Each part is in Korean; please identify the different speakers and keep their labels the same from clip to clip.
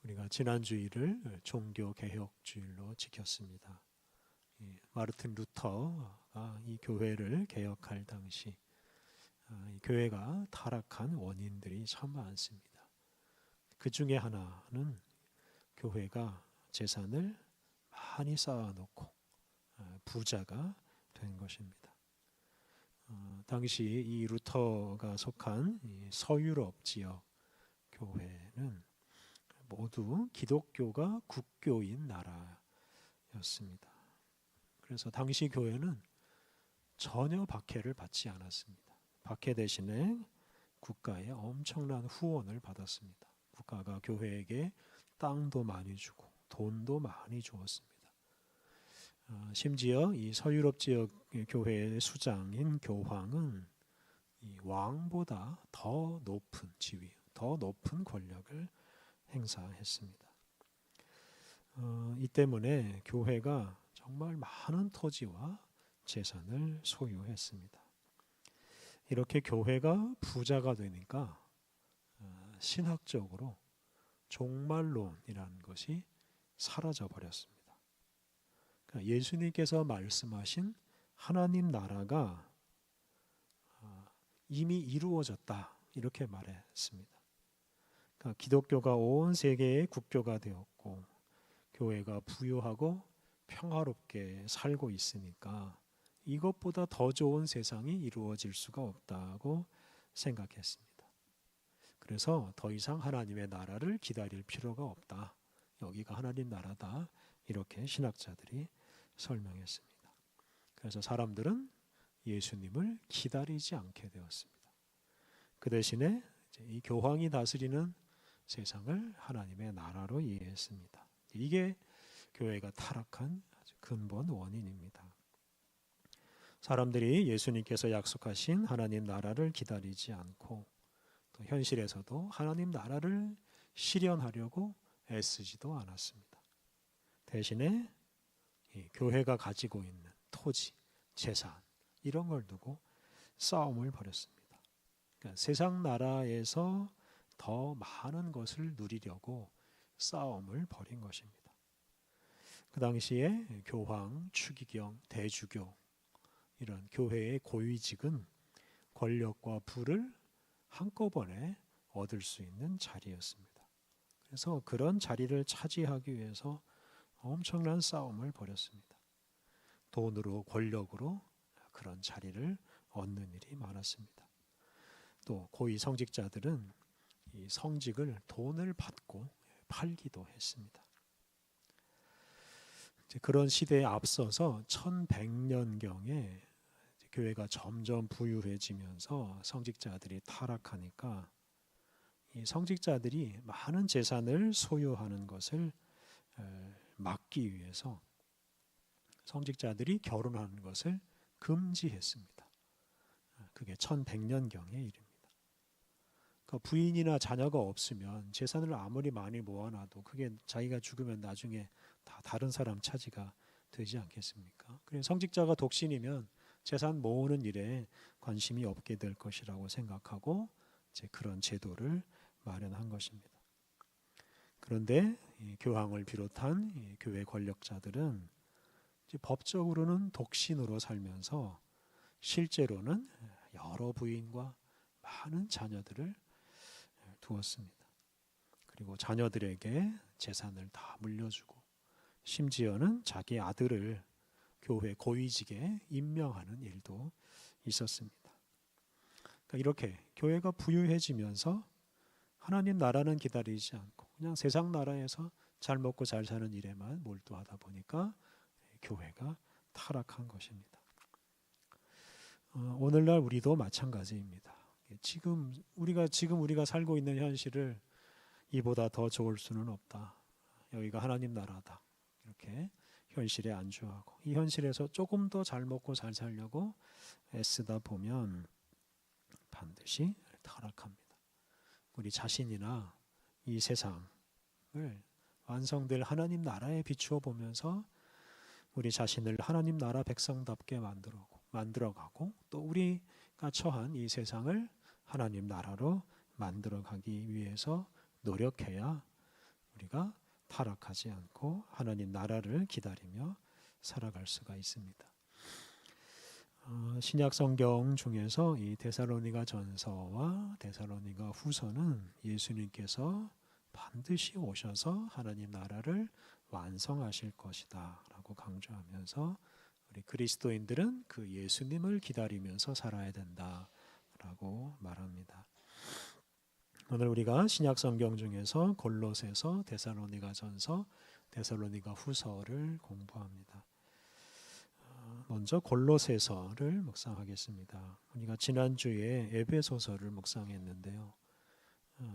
Speaker 1: 우리가 지난 주일을 종교 개혁 주일로 지켰습니다. 마르틴 루터가 이 교회를 개혁할 당시 이 교회가 타락한 원인들이 참 많습니다. 그 중에 하나는 교회가 재산을 많이 쌓아놓고 부자가 된 것입니다. 당시 이 루터가 속한 이 서유럽 지역 교회는 모두 기독교가 국교인 나라였습니다. 그래서 당시 교회는 전혀 박해를 받지 않았습니다. 박해 대신에 국가의 엄청난 후원을 받았습니다. 국가가 교회에게 땅도 많이 주고 돈도 많이 주었습니다. 심지어 이 서유럽 지역 교회의 수장인 교황은 이 왕보다 더 높은 지위, 더 높은 권력을 행사했습니다. 이 때문에 교회가 정말 많은 토지와 재산을 소유했습니다. 이렇게 교회가 부자가 되니까 신학적으로 종말론이라는 것이 사라져 버렸습니다. 그러니까 예수님께서 말씀하신 하나님 나라가 이미 이루어졌다 이렇게 말했습니다. 그러니까 기독교가 온 세계의 국교가 되었고 교회가 부유하고 평화롭게 살고 있으니까 이것보다 더 좋은 세상이 이루어질 수가 없다고 생각했습니다. 그래서 더 이상 하나님의 나라를 기다릴 필요가 없다. 여기가 하나님 나라다. 이렇게 신학자들이 설명했습니다. 그래서 사람들은 예수님을 기다리지 않게 되었습니다. 그 대신에 이 교황이 다스리는 세상을 하나님의 나라로 이해했습니다. 이게 교회가 타락한 아주 근본 원인입니다. 사람들이 예수님께서 약속하신 하나님 나라를 기다리지 않고 또 현실에서도 하나님 나라를 실현하려고 애쓰지도 않았습니다. 대신에 이 교회가 가지고 있는 토지, 재산 이런 걸 두고 싸움을 벌였습니다. 그러니까 세상 나라에서 더 많은 것을 누리려고 싸움을 벌인 것입니다. 그 당시에 교황, 추기경, 대주교 이런 교회의 고위직은 권력과 부를 한꺼번에 얻을 수 있는 자리였습니다. 그래서 그런 자리를 차지하기 위해서 엄청난 싸움을 벌였습니다. 돈으로 권력으로 그런 자리를 얻는 일이 많았습니다. 또 고위 성직자들은 이 성직을 돈을 받고 팔기도 했습니다. 그런 시대에 앞서서 1100년경에 교회가 점점 부유해지면서 성직자들이 타락하니까 이 성직자들이 많은 재산을 소유하는 것을 막기 위해서 성직자들이 결혼하는 것을 금지했습니다. 그게 1100년경의 일입니다. 그러니까 부인이나 자녀가 없으면 재산을 아무리 많이 모아놔도 그게 자기가 죽으면 나중에 다 다른 사람 차지가 되지 않겠습니까? 그래서 성직자가 독신이면 재산 모으는 일에 관심이 없게 될 것이라고 생각하고 이제 그런 제도를 마련한 것입니다. 그런데 이 교황을 비롯한 이 교회 권력자들은 이제 법적으로는 독신으로 살면서 실제로는 여러 부인과 많은 자녀들을 두었습니다. 그리고 자녀들에게 재산을 다 물려주고 심지어는 자기 아들을 교회 고위직에 임명하는 일도 있었습니다. 그러니까 이렇게 교회가 부유해지면서 하나님 나라는 기다리지 않고 그냥 세상 나라에서 잘 먹고 잘 사는 일에만 몰두하다 보니까 교회가 타락한 것입니다. 오늘날 우리도 마찬가지입니다. 지금 우리가 살고 있는 현실을 이보다 더 좋을 수는 없다. 여기가 하나님 나라다. 이렇게 현실에 안주하고 이 현실에서 조금 더 잘 먹고 잘 살려고 애쓰다 보면 반드시 타락합니다. 우리 자신이나 이 세상을 완성될 하나님 나라에 비추어 보면서 우리 자신을 하나님 나라 백성답게 만들어가고 또 우리가 처한 이 세상을 하나님 나라로 만들어가기 위해서 노력해야 우리가 타락하지 않고 하나님 나라를 기다리며 살아갈 수가 있습니다. 신약 성경 중에서 이 데살로니가 전서와 데살로니가 후서는 예수님께서 반드시 오셔서 하나님 나라를 완성하실 것이다 라고 강조하면서 우리 그리스도인들은 그 예수님을 기다리면서 살아야 된다 라고 말합니다. 오늘 우리가 신약 성경 중에서 골로새서, 데살로니가 전서, 데살로니가 후서를 공부합니다. 먼저 골로새서를 묵상하겠습니다. 우리가 지난주에 에베소서를 묵상했는데요.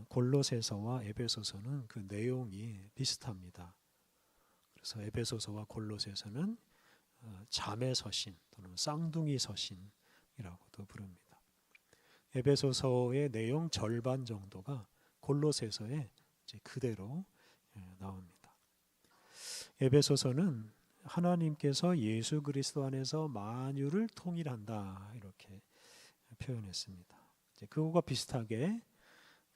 Speaker 1: 골로새서와 에베소서는 그 내용이 비슷합니다. 그래서 에베소서와 골로새서는 자매 서신 또는 쌍둥이 서신이라고도 부릅니다. 에베소서의 내용 절반 정도가 골로새서에 이제 그대로 나옵니다. 에베소서는 하나님께서 예수 그리스도 안에서 만유를 통일한다 이렇게 표현했습니다. 이제 그거와 비슷하게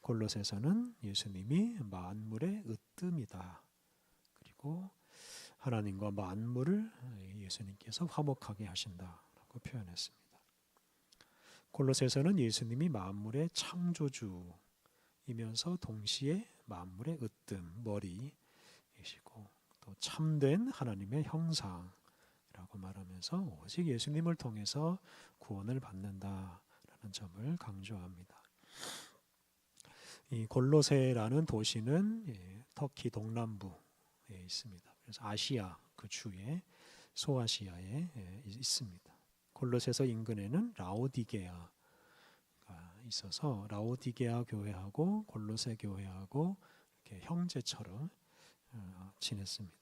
Speaker 1: 골로새서는 예수님이 만물의 으뜸이다. 그리고 하나님과 만물을 예수님께서 화목하게 하신다라고 표현했습니다. 골로새서는 예수님이 만물의 창조주이면서 동시에 만물의 으뜸, 머리이시고 또 참된 하나님의 형상이라고 말하면서 오직 예수님을 통해서 구원을 받는다라는 점을 강조합니다. 이 골로새라는 도시는 터키 동남부에 있습니다. 그래서 아시아 그 주에 소아시아에 있습니다. 골로새서 인근에는 라오디게아가 있어서 라오디게아 교회하고 골로새 교회하고 이렇게 형제처럼 지냈습니다.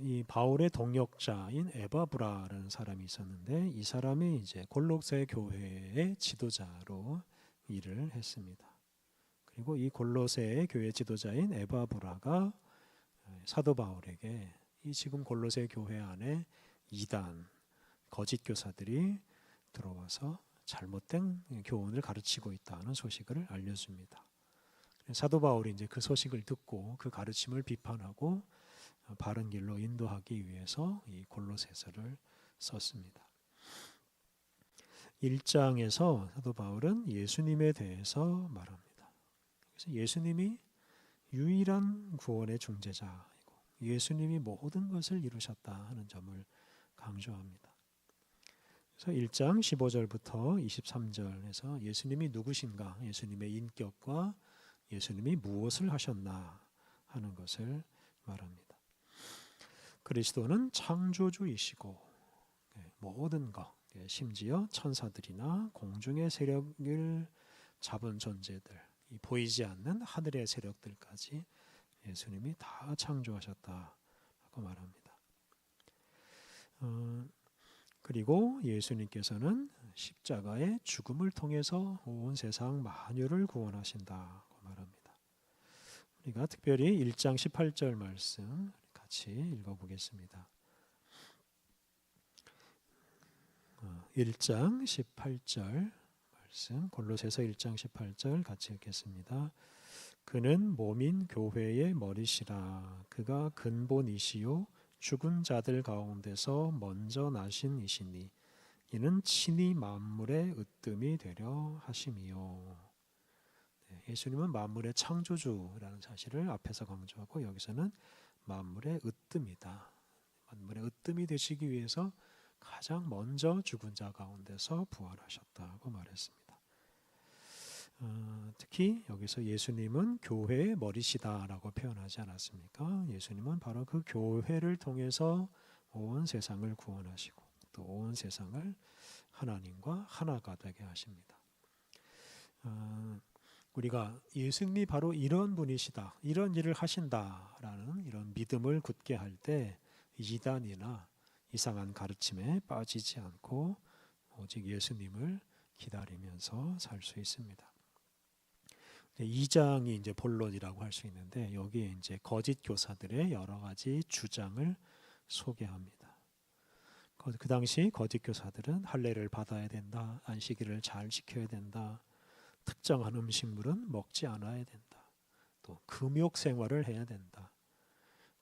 Speaker 1: 이 바울의 동역자인 에바브라라는 사람이 있었는데 이 사람이 이제 골로새 교회의 지도자로 일을 했습니다. 그리고 이 골로새 교회 지도자인 에바브라가 사도 바울에게 이 지금 골로새 교회 안에 이단 거짓 교사들이 들어와서 잘못된 교훈을 가르치고 있다는 소식을 알려줍니다. 사도 바울이 이제 그 소식을 듣고 그 가르침을 비판하고 바른 길로 인도하기 위해서 이 골로새서를 썼습니다. 1장에서 사도 바울은 예수님에 대해서 말합니다. 그래서 예수님이 유일한 구원의 중재자이고 예수님이 모든 것을 이루셨다 하는 점을 강조합니다. 그래서 1장 15절부터 23절에서 예수님이 누구신가, 예수님의 인격과 예수님이 무엇을 하셨나 하는 것을 말합니다. 그리스도는 창조주이시고 모든 것, 심지어 천사들이나 공중의 세력을 잡은 존재들, 보이지 않는 하늘의 세력들까지 예수님이 다 창조하셨다고 말합니다. 그리고 예수님께서는 십자가의 죽음을 통해서 온 세상 만유를 구원하신다고 말합니다. 우리가 특별히 1장 18절 말씀 같이 읽어보겠습니다. 1장 18절 말씀, 골로새서 1장 18절 같이 읽겠습니다. 그는 몸인 교회의 머리시라. 그가 근본이시요 죽은 자들 가운데서 먼저 나신 이시니 이는 친히 만물의 으뜸이 되려 하심이요. 예수님은 만물의 창조주라는 사실을 앞에서 강조하고 여기서는 만물의 으뜸이다. 만물의 으뜸이 되시기 위해서 가장 먼저 죽은 자 가운데서 부활하셨다고 말했습니다. 특히 여기서 예수님은 교회의 머리시다라고 표현하지 않았습니까? 예수님은 바로 그 교회를 통해서 온 세상을 구원하시고 또 온 세상을 하나님과 하나가 되게 하십니다. 우리가 예수님이 바로 이런 분이시다, 이런 일을 하신다라는 이런 믿음을 굳게 할 때 이단이나 이상한 가르침에 빠지지 않고 오직 예수님을 기다리면서 살 수 있습니다. 2장이 이제 본론이라고 할 수 있는데 여기에 이제 거짓 교사들의 여러 가지 주장을 소개합니다. 그 당시 거짓 교사들은 할례를 받아야 된다, 안식일을 잘 지켜야 된다, 특정한 음식물은 먹지 않아야 된다, 또 금욕 생활을 해야 된다.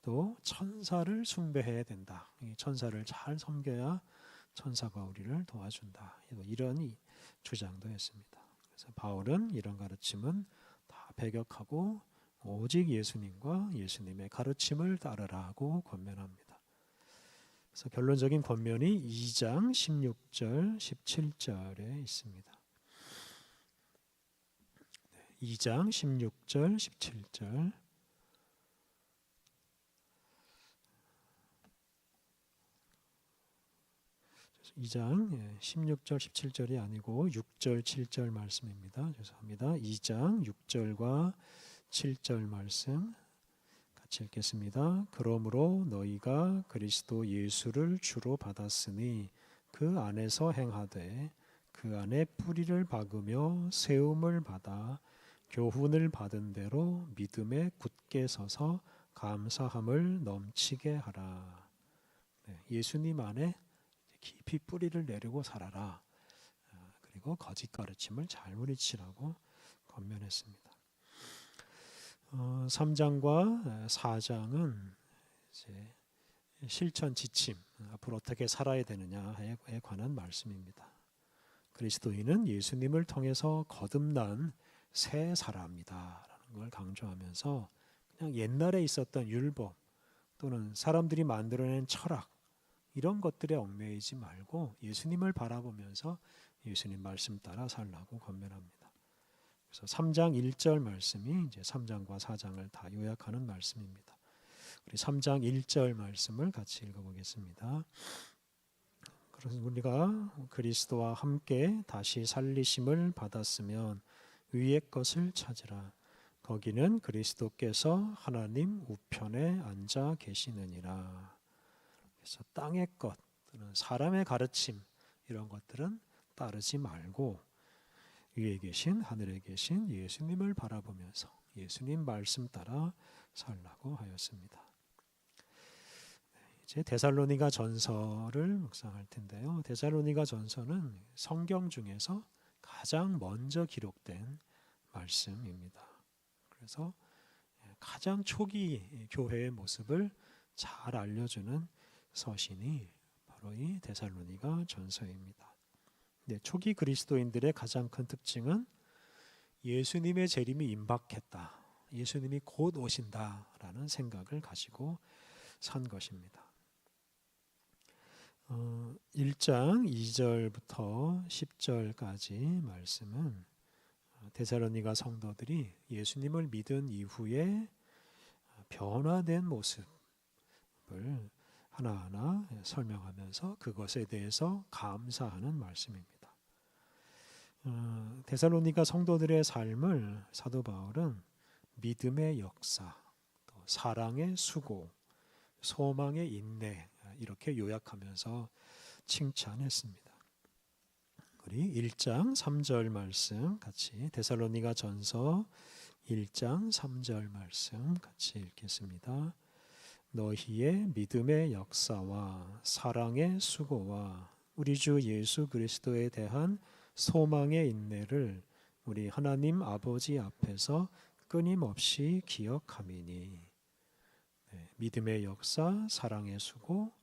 Speaker 1: 또 천사를 숭배해야 된다. 이 천사를 잘 섬겨야 천사가 우리를 도와준다. 이런 주장도 했습니다. 그래서 바울은 이런 가르침은 다 배격하고 오직 예수님과 예수님의 가르침을 따르라고 권면합니다. 그래서 결론적인 권면이 2장 16절 17절에 있습니다. 2장 16절 17절 2장 16절 17절이 아니고 6절 7절 말씀입니다. 죄송합니다. 2장 6절과 7절 말씀 같이 읽겠습니다. 그러므로 너희가 그리스도 예수를 주로 받았으니 그 안에서 행하되 그 안에 뿌리를 박으며 세움을 받아 교훈을 받은 대로 믿음에 굳게 서서 감사함을 넘치게 하라. 예수님 안에 깊이 뿌리를 내리고 살아라. 그리고 거짓 가르침을 잘 물리치라고 권면했습니다. 3장과 4장은 이제 실천 지침, 앞으로 어떻게 살아야 되느냐에 관한 말씀입니다. 그리스도인은 예수님을 통해서 거듭난 새 사람이다라는 걸 강조하면서 그냥 옛날에 있었던 율법 또는 사람들이 만들어낸 철학 이런 것들에 얽매이지 말고 예수님을 바라보면서 예수님 말씀 따라 살라고 권면합니다. 그래서 3장 1절 말씀이 이제 3장과 4장을 다 요약하는 말씀입니다. 우리 3장 1절 말씀을 같이 읽어보겠습니다. 그래서 우리가 그리스도와 함께 다시 살리심을 받았으면 위의 것을 찾으라. 거기는 그리스도께서 하나님 우편에 앉아 계시느니라. 그래서 땅의 것 또는 사람의 가르침 이런 것들은 따르지 말고 위에 계신 하늘에 계신 예수님을 바라보면서 예수님 말씀 따라 살라고 하였습니다. 이제 데살로니가 전서를 묵상할 텐데요. 데살로니가 전서는 성경 중에서 가장 먼저 기록된 말씀입니다. 그래서 가장 초기 교회의 모습을 잘 알려주는 서신이 바로 이 데살로니가 전서입니다. 네, 초기 그리스도인들의 가장 큰 특징은 예수님의 재림이 임박했다. 예수님이 곧 오신다라는 생각을 가지고 산 것입니다. 1장 2절부터 10절까지 말씀은 데살로니가 성도들이 예수님을 믿은 이후에 변화된 모습을 하나하나 설명하면서 그것에 대해서 감사하는 말씀입니다. 데살로니가 성도들의 삶을 사도 바울은 믿음의 역사, 또 사랑의 수고, 소망의 인내 이렇게 요약하면서 칭찬했습니다. 우리 1장 3절 말씀 같이 데살로니가 전서 1장 3절 말씀 같이 읽겠습니다. 너희의 믿음의 역사와 사랑의 수고와 우리 주 예수 그리스도에 대한 소망의 인내를 우리 하나님 아버지 앞에서 끊임없이 기억함이니. 믿음의 역사, 사랑의 수고,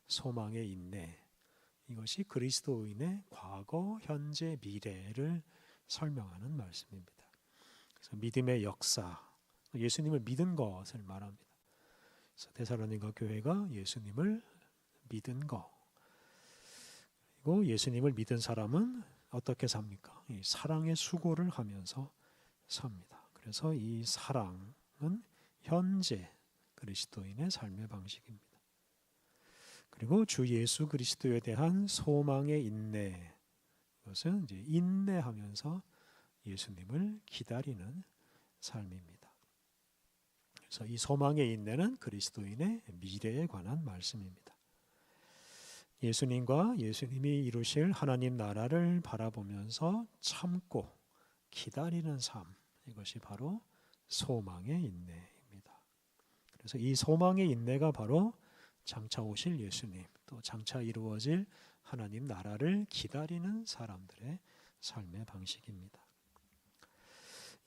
Speaker 1: 소망의 인내 이것이 그리스도인의 과거, 현재, 미래를 설명하는 말씀입니다. 그래서 믿음의 역사, 예수님을 믿은 것을 말합니다. 그래서 데살로니가 교회가 예수님을 믿은 것. 그리고 예수님을 믿은 사람은 어떻게 삽니까? 이 사랑의 수고를 하면서 삽니다. 그래서 이 사랑은 현재 그리스도인의 삶의 방식입니다. 그리고 주 예수 그리스도에 대한 소망의 인내, 이것은 이제 인내하면서 예수님을 기다리는 삶입니다. 그래서 이 소망의 인내는 그리스도인의 미래에 관한 말씀입니다. 예수님과 예수님이 이루실 하나님 나라를 바라보면서 참고 기다리는 삶, 이것이 바로 소망의 인내입니다. 그래서 이 소망의 인내가 바로 장차 오실 예수님, 또 장차 이루어질 하나님 나라를 기다리는 사람들의 삶의 방식입니다.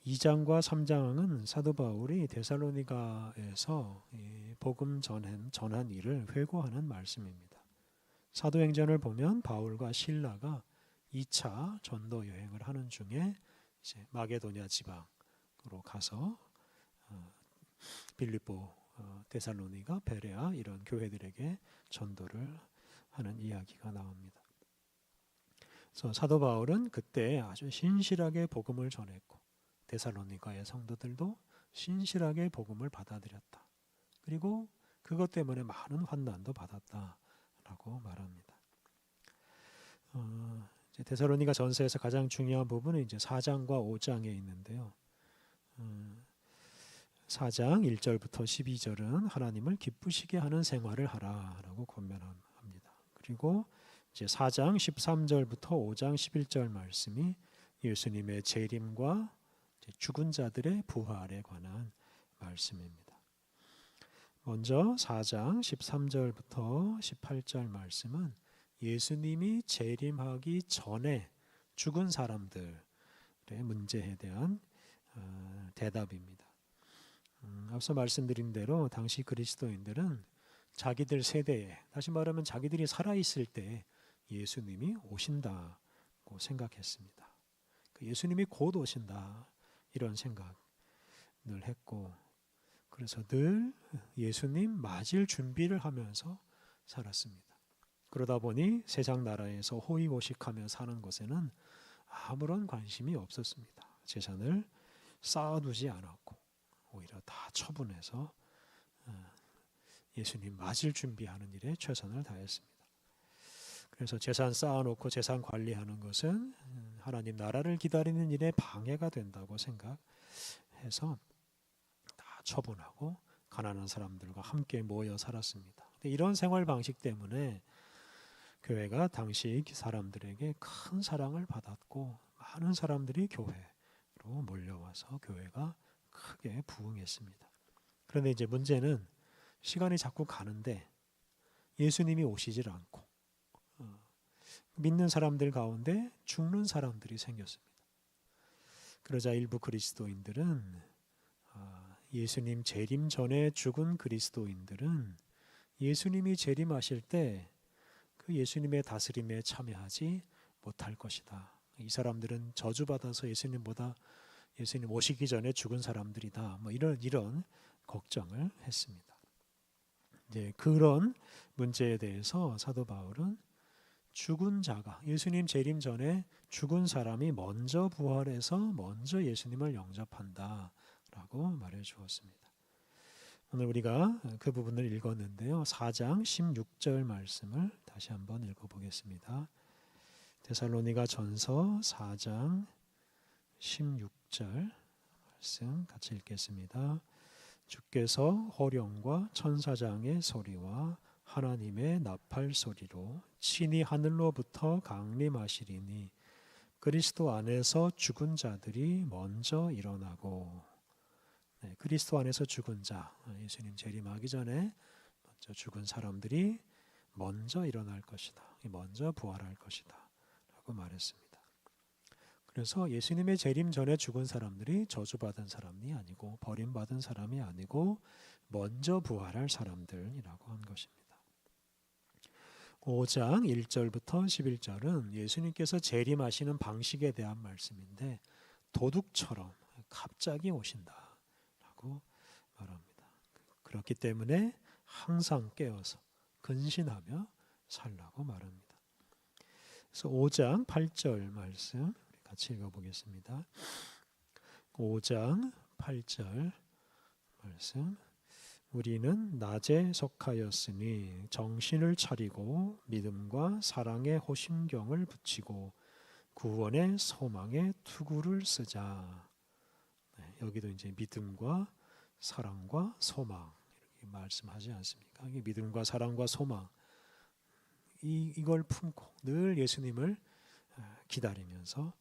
Speaker 1: 2장과 3장은 사도 바울이 데살로니가에서 복음 전한 일을 회고하는 말씀입니다. 사도행전을 보면 바울과 실라가 2차 전도 여행을 하는 중에 이제 마게도냐 지방으로 가서 빌립보, 데살로니가, 베레아 이런 교회들에게 전도를 하는 이야기가 나옵니다. 그래서 사도 바울은 그때 아주 신실하게 복음을 전했고 데살로니가의 성도들도 신실하게 복음을 받아들였다. 그리고 그것 때문에 많은 환난도 받았다라고 말합니다. 이제 데살로니가 전서에서 가장 중요한 부분은 이제 4장과 5장에 있는데요. 4장 1절부터 12절은 하나님을 기쁘시게 하는 생활을 하라라고 권면합니다. 그리고 이제 4장 13절부터 5장 11절 말씀이 예수님의 재림과 죽은 자들의 부활에 관한 말씀입니다. 먼저 4장 13절부터 18절 말씀은 예수님이 재림하기 전에 죽은 사람들의 문제에 대한 대답입니다. 앞서 말씀드린 대로 당시 그리스도인들은 자기들 세대에, 다시 말하면 자기들이 살아있을 때 예수님이 오신다고 생각했습니다. 예수님이 곧 오신다 이런 생각을 했고, 그래서 늘 예수님 맞을 준비를 하면서 살았습니다. 그러다 보니 세상 나라에서 호의호식하며 사는 것에는 아무런 관심이 없었습니다. 재산을 쌓아두지 않았고 오히려 다 처분해서 예수님 맞을 준비하는 일에 최선을 다했습니다. 그래서 재산 쌓아놓고 재산 관리하는 것은 하나님 나라를 기다리는 일에 방해가 된다고 생각해서 다 처분하고 가난한 사람들과 함께 모여 살았습니다. 이런 생활 방식 때문에 교회가 당시 사람들에게 큰 사랑을 받았고 많은 사람들이 교회로 몰려와서 교회가 크게 부흥했습니다. 그런데 이제 문제는 시간이 자꾸 가는데 예수님이 오시질 않고 믿는 사람들 가운데 죽는 사람들이 생겼습니다. 그러자 일부 그리스도인들은 예수님 재림 전에 죽은 그리스도인들은 예수님이 재림하실 때 그 예수님의 다스림에 참여하지 못할 것이다. 이 사람들은 저주받아서 예수님 오시기 전에 죽은 사람들이다. 뭐 이런 걱정을 했습니다. 이제 그런 문제에 대해서 사도 바울은 죽은 자가 예수님 재림 전에 죽은 사람이 먼저 부활해서 먼저 예수님을 영접한다라고 말해 주었습니다. 오늘 우리가 그 부분을 읽었는데요. 4장 16절 말씀을 다시 한번 읽어보겠습니다. 데살로니가 전서 4장 16절 말씀 같이 읽겠습니다. 주께서 호령과 천사장의 소리와 하나님의 나팔 소리로 친히 하늘로부터 강림하시리니 그리스도 안에서 죽은 자들이 먼저 일어나고, 그리스도 안에서 죽은 자, 예수님 재림하기 전에 먼저 죽은 사람들이 먼저 일어날 것이다. 먼저 부활할 것이다. 라고 말했습니다. 그래서 예수님의 재림 전에 죽은 사람들이 저주받은 사람이 아니고 버림받은 사람이 아니고 먼저 부활할 사람들이라고 한 것입니다. 5장 1절부터 11절은 예수님께서 재림하시는 방식에 대한 말씀인데 도둑처럼 갑자기 오신다라고 말합니다. 그렇기 때문에 항상 깨어서 근신하며 살라고 말합니다. 그래서 5장 8절 말씀 같이 읽어보겠습니다. 5장 8절 말씀 우리는 낮에 속하였으니 정신을 차리고 믿음과 사랑의 호심경을 붙이고 구원의 소망의 투구를 쓰자. 여기도 이제 믿음과 사랑과 소망 이렇게 말씀하지 않습니까? 이게 믿음과 사랑과 소망 이걸 품고 늘 예수님을 기다리면서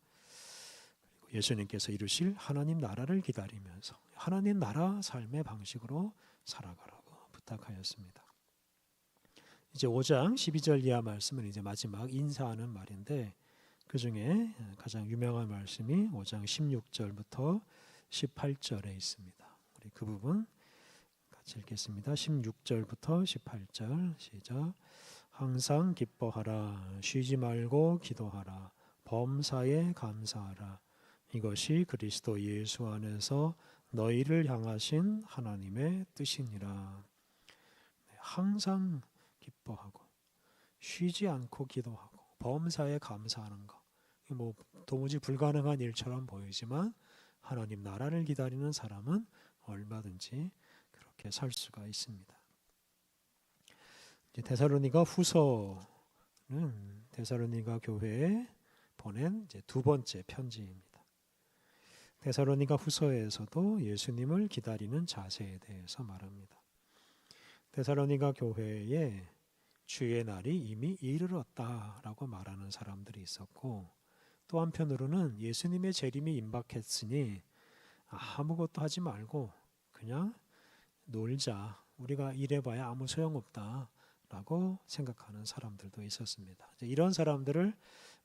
Speaker 1: 그리고 예수님께서 이루실 하나님 나라를 기다리면서 하나님 나라 삶의 방식으로 살아가라고 부탁하였습니다. 이제 5장 12절 이하 말씀은 이제 마지막 인사하는 말인데 그 중에 가장 유명한 말씀이 5장 16절부터 18절에 있습니다. 우리 그 부분 같이 읽겠습니다. 16절부터 18절 시작. 항상 기뻐하라. 쉬지 말고 기도하라. 범사에 감사하라. 이것이 그리스도 예수 안에서 너희를 향하신 하나님의 뜻이니라. 항상 기뻐하고 쉬지 않고 기도하고 범사에 감사하는 것. 뭐 도무지 불가능한 일처럼 보이지만 하나님 나라를 기다리는 사람은 얼마든지 그렇게 살 수가 있습니다. 데살로니가 후서는 데살로니가 교회에 보낸 이제 두 번째 편지입니다. 데살로니가 후서에서도 예수님을 기다리는 자세에 대해서 말합니다. 데살로니가 교회에 주의 날이 이미 이르렀다라고 말하는 사람들이 있었고, 또 한편으로는 예수님의 재림이 임박했으니 아무것도 하지 말고 그냥 놀자, 우리가 이래봐야 아무 소용없다라고 생각하는 사람들도 있었습니다. 이런 사람들을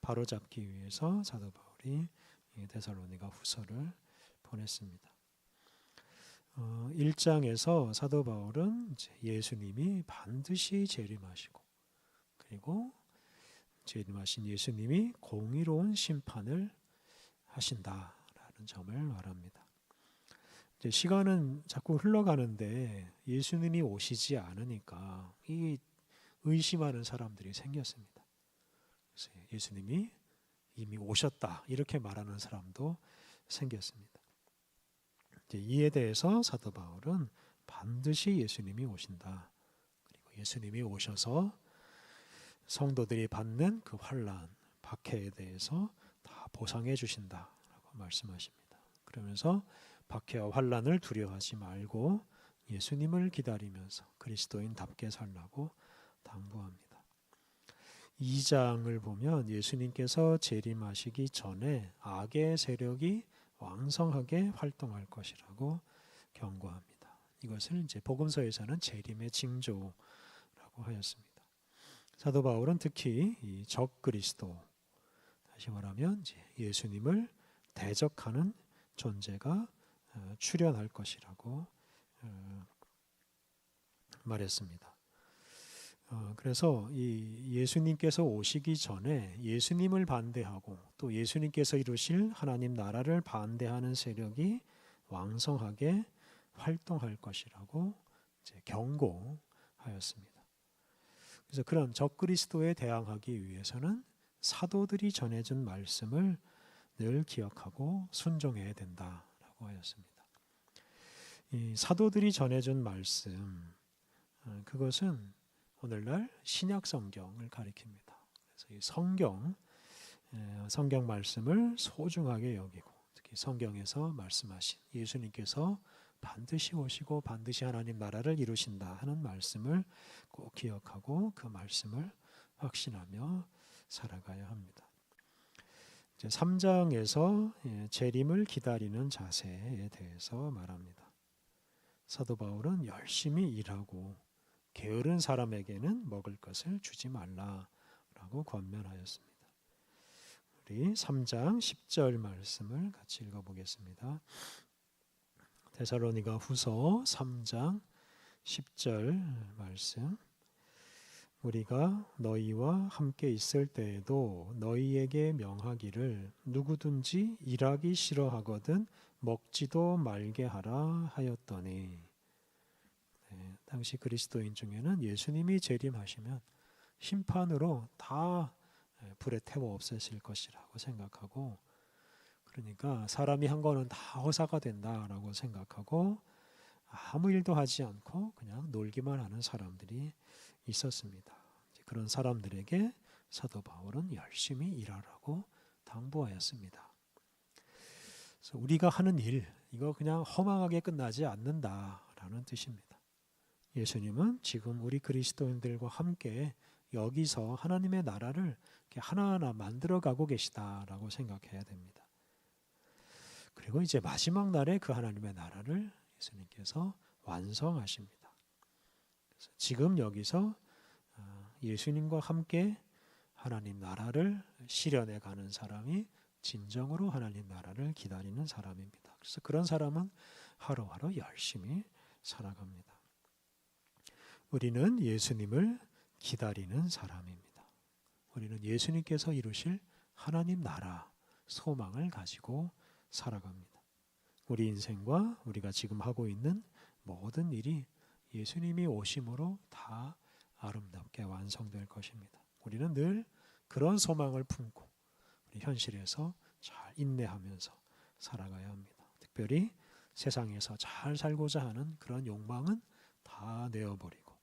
Speaker 1: 바로잡기 위해서 사도 바울이 데살로니가 후서를 보냈습니다. 1장에서 사도 바울은 예수님이 반드시 재림하시고, 그리고 재림하신 예수님이 공의로운 심판을 하신다라는 점을 말합니다. 이제 시간은 자꾸 흘러가는데 예수님이 오시지 않으니까 이 의심하는 사람들이 생겼습니다. 그래서 예수님이 이미 오셨다 이렇게 말하는 사람도 생겼습니다. 이에 대해서 사도 바울은 반드시 예수님이 오신다. 그리고 예수님이 오셔서 성도들이 받는 그 환난, 박해에 대해서 다 보상해 주신다라고 말씀하십니다. 그러면서 박해와 환난을 두려워하지 말고 예수님을 기다리면서 그리스도인답게 살라고 당부합니다. 2장을 보면 예수님께서 재림하시기 전에 악의 세력이 왕성하게 활동할 것이라고 경고합니다. 이것을 이제 복음서에서는 재림의 징조라고 하였습니다. 사도 바울은 특히 이 적그리스도, 다시 말하면 이제 예수님을 대적하는 존재가 출현할 것이라고 말했습니다. 그래서 이 예수님께서 오시기 전에 예수님을 반대하고 또 예수님께서 이루실 하나님 나라를 반대하는 세력이 왕성하게 활동할 것이라고 이제 경고하였습니다. 그래서 그런 적그리스도에 대항하기 위해서는 사도들이 전해준 말씀을 늘 기억하고 순종해야 된다라고 하였습니다. 이 사도들이 전해준 말씀, 그것은 오늘날 신약 성경을 가리킵니다. 그래서 이 성경 말씀을 소중하게 여기고, 특히 성경에서 말씀하신 예수님께서 반드시 오시고 반드시 하나님 나라를 이루신다 하는 말씀을 꼭 기억하고 그 말씀을 확신하며 살아가야 합니다. 이제 3장에서 재림을 기다리는 자세에 대해서 말합니다. 사도 바울은 열심히 일하고 게으른 사람에게는 먹을 것을 주지 말라라고 권면하였습니다. 우리 3장 10절 말씀을 같이 읽어보겠습니다. 데살로니가 후서 3장 10절 말씀. 우리가 너희와 함께 있을 때에도 너희에게 명하기를 누구든지 일하기 싫어하거든 먹지도 말게 하라 하였더니, 당시 그리스도인 중에는 예수님이 재림하시면 심판으로 다 불에 태워 없애실 것이라고 생각하고, 그러니까 사람이 한 거는 다 허사가 된다라고 생각하고 아무 일도 하지 않고 그냥 놀기만 하는 사람들이 있었습니다. 그런 사람들에게 사도 바울은 열심히 일하라고 당부하였습니다. 그래서 우리가 하는 일, 이거 그냥 허망하게 끝나지 않는다라는 뜻입니다. 예수님은 지금 우리 그리스도인들과 함께 여기서 하나님의 나라를 이렇게 하나하나 만들어가고 계시다라고 생각해야 됩니다. 그리고 이제 마지막 날에 그 하나님의 나라를 예수님께서 완성하십니다. 그래서 지금 여기서 예수님과 함께 하나님 나라를 실현해 가는 사람이 진정으로 하나님 나라를 기다리는 사람입니다. 그래서 그런 사람은 하루하루 열심히 살아갑니다. 우리는 예수님을 기다리는 사람입니다. 우리는 예수님께서 이루실 하나님 나라 소망을 가지고 살아갑니다. 우리 인생과 우리가 지금 하고 있는 모든 일이 예수님이 오심으로 다 아름답게 완성될 것입니다. 우리는 늘 그런 소망을 품고 우리 현실에서 잘 인내하면서 살아가야 합니다. 특별히 세상에서 잘 살고자 하는 그런 욕망은 다 내어버리고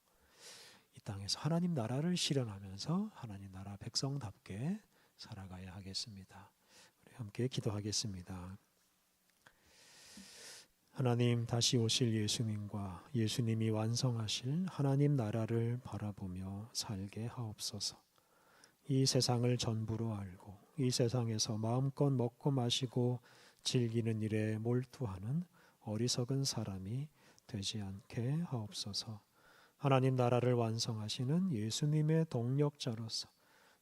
Speaker 1: 이 땅에서 하나님 나라를 실현하면서 하나님 나라 백성답게 살아가야 하겠습니다. 우리 함께 기도하겠습니다. 하나님, 다시 오실 예수님과 예수님이 완성하실 하나님 나라를 바라보며 살게 하옵소서. 이 세상을 전부로 알고 이 세상에서 마음껏 먹고 마시고 즐기는 일에 몰두하는 어리석은 사람이 되지 않게 하옵소서. 하나님 나라를 완성하시는 예수님의 동력자로서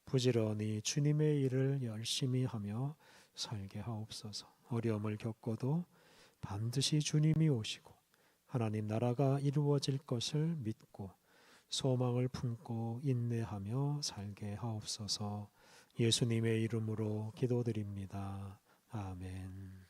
Speaker 1: 부지런히 주님의 일을 열심히 하며 살게 하옵소서. 어려움을 겪어도 반드시 주님이 오시고 하나님 나라가 이루어질 것을 믿고 소망을 품고 인내하며 살게 하옵소서. 예수님의 이름으로 기도드립니다. 아멘.